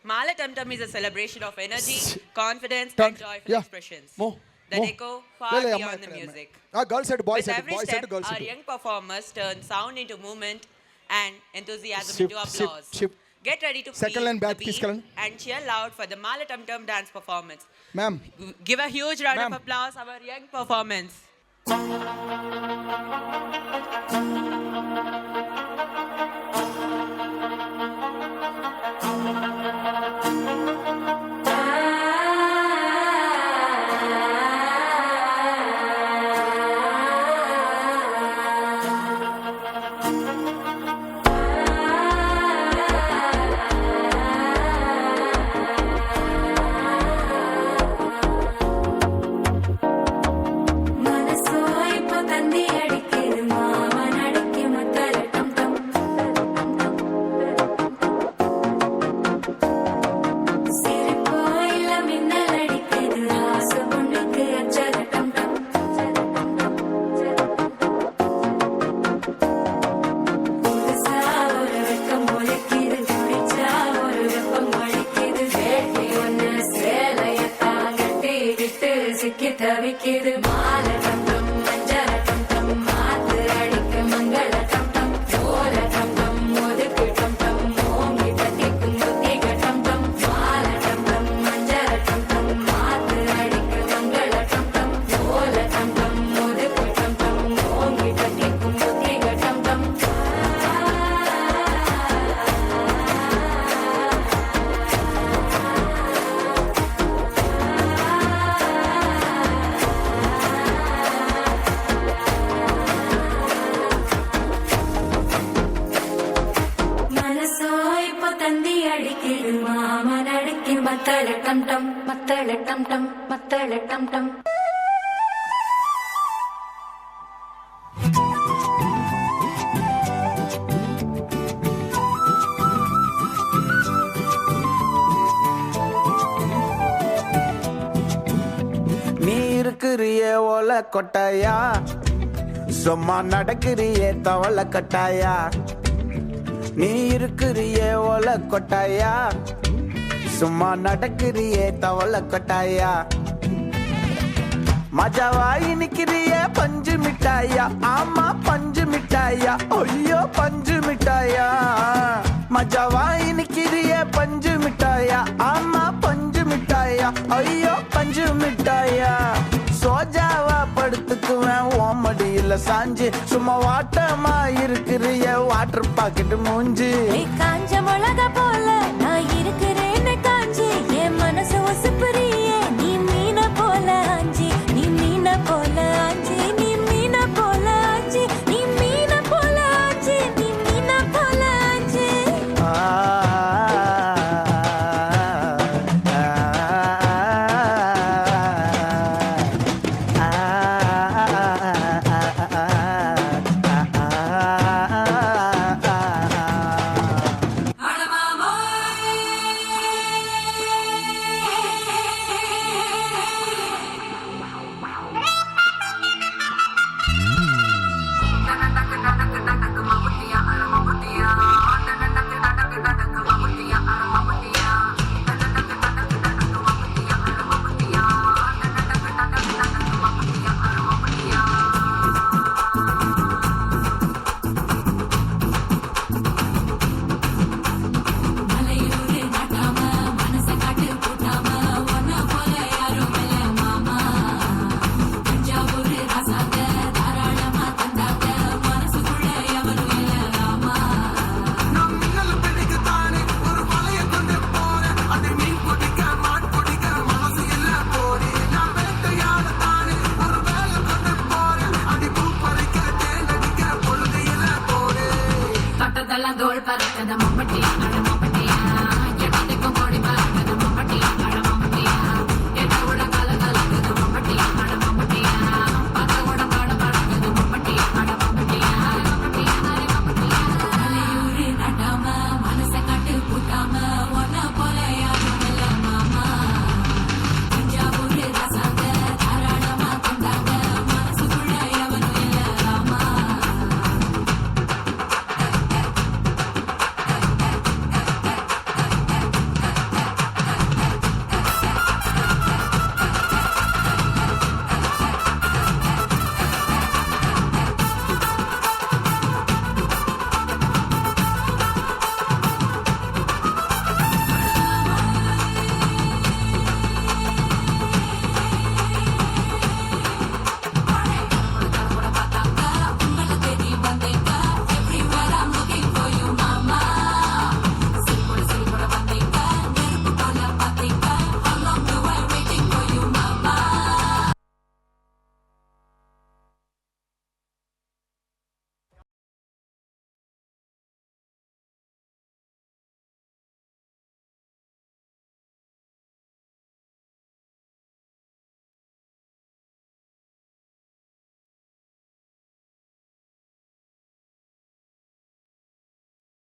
Mala Tum Tum is a celebration of energy, confidence, and joyful expressions that echo far beyond the music. Girls said boys With said every boys step, said girls our said. young performers turn sound into movement and enthusiasm Shift, into applause. shift. Get ready to Second feel line back, the kiss beat karan. and cheer loud for the Mala Tum Tum dance performance. Ma'am, Give a huge round of Ma'am. applause for our young performance. தவிக்கிது மாலை டம் டம் மஞ்சள டம் டம் மாத்து அடிக்க மங்கள டம் டம் சோல டம் டம் ஒதுக்கு டம் டம் ஓங்கி தட்டிக்கும் புத்திக டம் டம் மாலை டம் டம் மஞ்சள டம் டம் மாத்து அடிக்க மங்கள டம் டம் சோல டம் டம் ஒதுக்கு டம் டம் ஓங்கி தட்டிக்கும் புத்திக டம் டம் அடிக்கிது மாமன் அடிக்கி மத்தள டம் டம் மத்தள டம் டம் மத்தள டம் டம் நீ இருக்கிறியே ஓல கொட்டாயா சும்மா நடக்கிறியே தவள கட்டாயா நீ இருக்கிறியே ஓல கொட்டாயா சும்மா நடக்கிறியே தவள கொட்டாயா மஜாவாய் நிக்கிறியே பஞ்சு மிட்டாயா ஆமா பஞ்சு மிட்டாயா ஐயோ பஞ்சு மிட்டாயா மஜாவாய் நிக்கிறியே பஞ்சு மிட்டாயா ஆமா பஞ்சு மிட்டாயா ஐயோ பஞ்சு மிட்டாயா சோஜாவா படுத்துக்குவேன் ஓமடியில சாஞ்சு சும்மா வாட்டமா இருக்கிறிய வாட்டர் பாக்கெட் மூஞ்சி காஞ்ச மிளகா போல நான் இருக்கிறேன்னு காஞ்சி என் மனசு ஒசுப்புறியே நீ மீன போல ஆஞ்சி நீ மீன போல ஆஞ்சி நீ மீன போல ஆஞ்சி நீ மீன போல ஆஞ்சி நீ மீன போல ஆஞ்சி தோல் பறக்கத மம்மட்டி